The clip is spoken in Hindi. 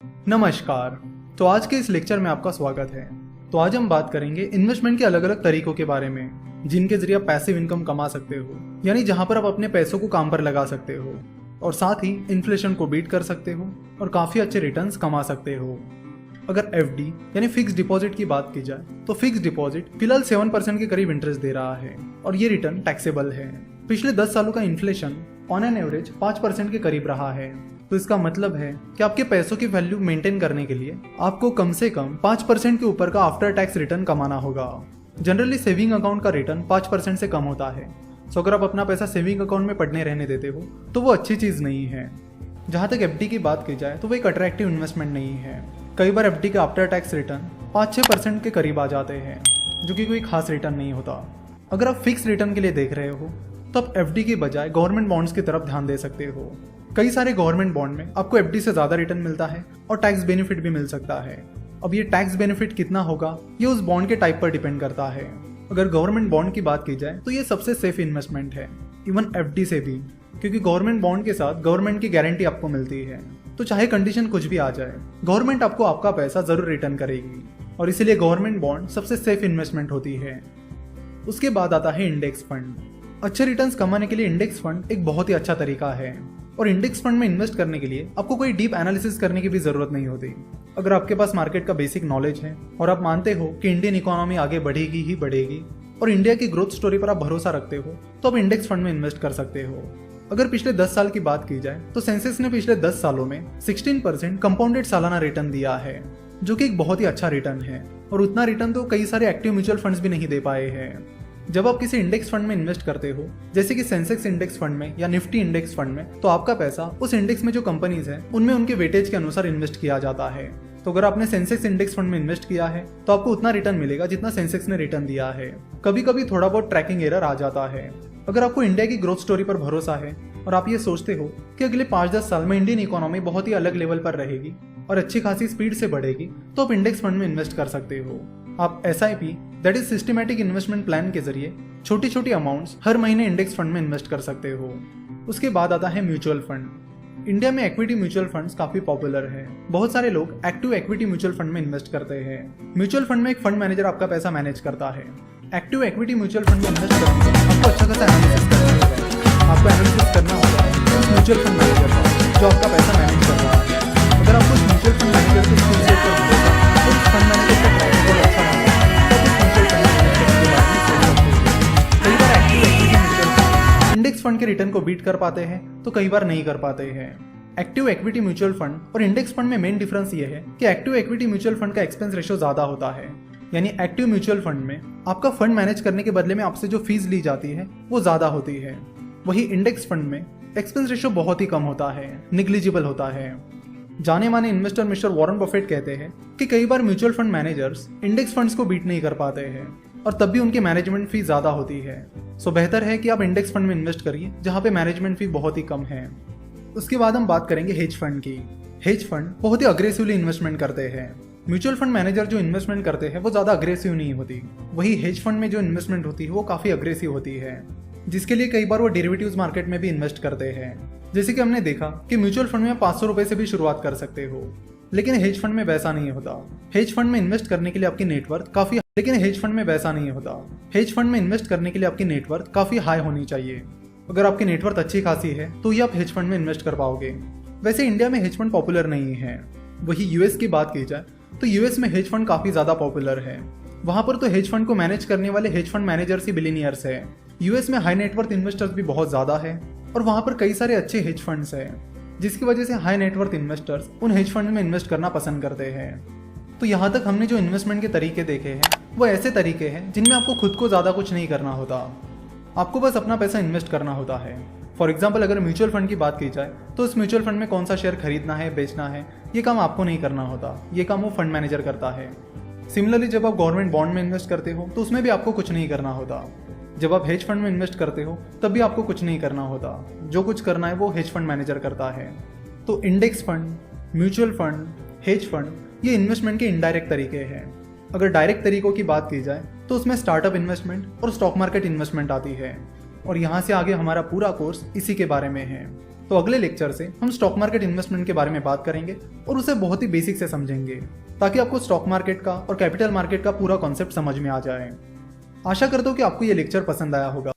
नमस्कार। तो आज के इस लेक्चर में आपका स्वागत है। तो आज हम बात करेंगे इन्वेस्टमेंट के अलग अलग तरीकों के बारे में, जिनके जरिए आप पैसिव इनकम कमा सकते हो, यानी जहां पर आप अपने पैसों को काम पर लगा सकते हो और साथ ही इन्फ्लेशन को बीट कर सकते हो और काफी अच्छे रिटर्न्स कमा सकते हो। अगर एफडी यानी फिक्स डिपॉजिट की बात की जाए तो फिक्स डिपॉजिट फिलहाल 7% के करीब इंटरेस्ट दे रहा है और ये रिटर्न टैक्सेबल है। पिछले 10 सालों का इन्फ्लेशन ऑन एन एवरेज 5% के करीब रहा है। तो इसका मतलब है कि आपके पैसों की वैल्यू मेंटेन करने के लिए आपको कम से कम 5% के ऊपर का आफ्टर टैक्स रिटर्न कमाना होगा। जनरली सेविंग अकाउंट का रिटर्न 5% से कम होता है। सो अगर आप अपना पैसा सेविंग अकाउंट में पड़ने रहने देते हो तो वो अच्छी चीज़ नहीं है। जहाँ तक एफडी की बात की जाए तो वो एक अट्रैक्टिव इन्वेस्टमेंट नहीं है। कई बार एफडी के आफ्टर टैक्स रिटर्न 5-6% के करीब आ जाते हैं, जो कि कोई खास रिटर्न नहीं होता। अगर आप फिक्स रिटर्न के लिए देख रहे हो तो आप एफडी के बजाय गवर्नमेंट बॉन्ड्स की तरफ ध्यान दे सकते हो। कई सारे गवर्नमेंट बॉन्ड में आपको एफडी से ज़्यादा रिटर्न मिलता है और टैक्स बेनिफिट भी मिल सकता है। अब ये टैक्स बेनिफिट कितना होगा ये उस बॉन्ड के टाइप पर डिपेंड करता है। अगर गवर्नमेंट बॉन्ड की बात की जाए तो ये सबसे सेफ इन्वेस्टमेंट है, इवन एफडी से भी, क्योंकि गवर्नमेंट बॉन्ड के साथ गवर्नमेंट की गारंटी आपको मिलती है। तो चाहे कंडीशन कुछ भी आ जाए, गवर्नमेंट आपको आपका पैसा जरूर रिटर्न करेगी और इसीलिए गवर्नमेंट बॉन्ड सबसे सेफ इन्वेस्टमेंट होती है। उसके बाद आता है इंडेक्स फंड। अच्छे रिटर्न्स कमाने के लिए इंडेक्स फंड एक बहुत ही अच्छा तरीका है और इंडेक्स फंड में इन्वेस्ट करने के लिए आपको कोई डीप एनालिसिस करने की भी जरूरत नहीं होती। अगर आपके पास मार्केट का बेसिक नॉलेज है और आप मानते हो कि इंडियन इकोनॉमी आगे बढ़ेगी ही बढ़ेगी और इंडिया की ग्रोथ स्टोरी पर आप भरोसा रखते हो, तो आप इंडेक्स फंड में इन्वेस्ट कर सकते हो। अगर पिछले 10 साल की बात की जाए तो सेंसेक्स ने पिछले 10 सालों में 16% कंपाउंडेड सालाना रिटर्न दिया है, जो कि एक बहुत ही अच्छा रिटर्न है और उतना रिटर्न तो कई सारे एक्टिव म्यूचुअल फंड्स भी नहीं दे पाए हैं। जब आप किसी इंडेक्स फंड में इन्वेस्ट करते हो, जैसे कि सेंसेक्स इंडेक्स फंड में या निफ्टी इंडेक्स फंड में, तो आपका पैसा उस इंडेक्स में जो कंपनीज हैं उनमें उनके वेटेज के अनुसार इन्वेस्ट किया जाता है। तो अगर आपने सेंसेक्स इंडेक्स फंड में इन्वेस्ट किया है तो आपको उतना रिटर्न मिलेगा जितना सेंसेक्स ने रिटर्न दिया है। कभी कभी थोड़ा बहुत ट्रैकिंग एरर आ जाता है। अगर आपको इंडिया की ग्रोथ स्टोरी पर भरोसा है और आप ये सोचते हो कि अगले 5-10 साल में इंडियन इकोनॉमी बहुत ही अलग लेवल पर रहेगी और अच्छी खासी स्पीड से बढ़ेगी, तो आप इंडेक्स फंड में इन्वेस्ट कर सकते हो। आप SIP that is systematic investment plan के जरिए छोटी छोटी अमाउंट्स हर महीने इंडेक्स फंड में इन्वेस्ट कर सकते हो। उसके बाद आता है म्यूचुअल फंड। इंडिया में इक्विटी म्यूचुअल फंड्स काफी पॉपुलर है। बहुत सारे लोग एक्टिव इक्विटी म्यूचुअल फंड में इन्वेस्ट करते हैं। म्यूचुअल फंड में एक फंड मैनेजर आपका पैसा मैनेज करता है। एक्टिव इक्विटी म्यूचुअल फंड में इन्वेस्ट करने के लिए आपको अच्छा खासा एनालिसिस करना होगा। आपको एनालिसिस करना होगा उस म्यूचुअल फंड मैनेजर का जो आपका पैसा मैनेज कर रहा है। अगर आपको उस म्यूचुअल फंड मैनेजर के स्किल सेट पर भरोसा है तो उस फंड मैनेजर का ट्रैक रिकॉर्ड अच्छा रहा है तो उस म्यूचुअल फंड में इन्वेस्ट करने के बारे में सोच सकते हो। कई बार active equity mutual fund index fund के रिटर्न को बीट कर पाते हैं तो कई बार नहीं कर पाते हैं। एक्टिव इक्विटी म्यूचुअल फंड और इंडेक्स फंड में मेन डिफरेंस ये है कि एक्टिव इक्विटी म्यूचुअल फंड का एक्सपेंस रेशियो ज्यादा होता है। यानी एक्टिव म्यूचुअल फंड में आपका फंड मैनेज करने के बदले में आपसे जो फीस ली जाती है वो ज्यादा होती है। वही इंडेक्स फंड में एक्सपेंस रेशियो बहुत ही कम होता है, निग्लिजिबल होता है। जाने माने इन्वेस्टर मिस्टर वॉरेन बफेट कहते हैं कि कई बार mutual fund managers index funds को बीट नहीं कर पाते हैं और तब भी उनकी मैनेजमेंट फी ज्यादा होती है। सो बेहतर है कि आप इंडेक्स फंड में इन्वेस्ट करिए जहां पे मैनेजमेंट फी बहुत ही कम है। उसके बाद हम बात करेंगे हेज फंड की। हेज फंड बहुत ही अग्रेसिवली इन्वेस्टमेंट करते हैं। म्यूचुअल फंड मैनेजर जो इन्वेस्टमेंट करते हैं वो ज्यादा अग्रेसिव नहीं होती। वही हेज फंड में जो इन्वेस्टमेंट होती है वो काफी अग्रेसिव होती है, जिसके लिए कई बार वो डेरिवेटिव्स मार्केट में भी इन्वेस्ट करते हैं। जैसे कि हमने देखा कि म्यूचुअल फंड में 500 रुपए से भी शुरुआत कर सकते हो, लेकिन हेज फंड में वैसा नहीं होता। हेज फंड में इन्वेस्ट करने के लिए आपकी नेटवर्थ काफी हेज फंड में वैसा नहीं होता। हेज फंड में इन्वेस्ट करने के लिए आपकी नेटवर्थ काफी हाई होनी चाहिए। अगर आपकी नेटवर्थ अच्छी खासी है तो ही आप हेज फंड में इन्वेस्ट कर पाओगे। वैसे इंडिया में हेज फंड पॉपुलर नहीं है। वही यूएस की बात की जाए तो यूएस में हेज फंड काफी ज्यादा पॉपुलर है। वहां पर तो हेज फंड को मैनेज करने वाले हेज फंड मैनेजर्स ही बिलियनियर्स है। यूएस में हाई नेटवर्थ इन्वेस्टर्स भी बहुत ज्यादा है और वहां पर कई सारे अच्छे हेज फंड्स हैं, जिसकी वजह से हाई नेटवर्थ इन्वेस्टर्स उन हेज फंड में इन्वेस्ट करना पसंद करते हैं। तो यहाँ तक हमने जो इन्वेस्टमेंट के तरीके देखे हैं वो ऐसे तरीके हैं जिनमें आपको खुद को ज्यादा कुछ नहीं करना होता। आपको बस अपना पैसा इन्वेस्ट करना होता है। फॉर एग्जाम्पल अगर म्यूचुअल फंड की बात की जाए तो उस म्यूचुअल फंड में कौन सा शेयर खरीदना है, बेचना है, ये काम आपको नहीं करना होता। ये काम वो फंड मैनेजर करता है। सिमिलरली जब आप गवर्नमेंट बॉन्ड में इन्वेस्ट करते हो तो उसमें भी आपको कुछ नहीं करना होता। जब आप हेज फंड में इन्वेस्ट करते हो तब भी आपको कुछ नहीं करना होता। जो कुछ करना है वो हेज फंड मैनेजर करता है। तो index fund, mutual fund, hedge fund ये इन्वेस्टमेंट के इनडायरेक्ट तरीके हैं। अगर डायरेक्ट तरीकों की बात की जाए तो उसमें स्टार्टअप इन्वेस्टमेंट और स्टॉक मार्केट इन्वेस्टमेंट आती है और यहाँ से आगे हमारा पूरा कोर्स इसी के बारे में है। तो अगले लेक्चर से हम स्टॉक मार्केट इन्वेस्टमेंट के बारे में बात करेंगे और उसे बहुत ही बेसिक से समझेंगे ताकि आपको स्टॉक मार्केट का और कैपिटल मार्केट का पूरा कॉन्सेप्ट समझ में आ जाए। आशा करता हूँ कि आपको ये लेक्चर पसंद आया होगा।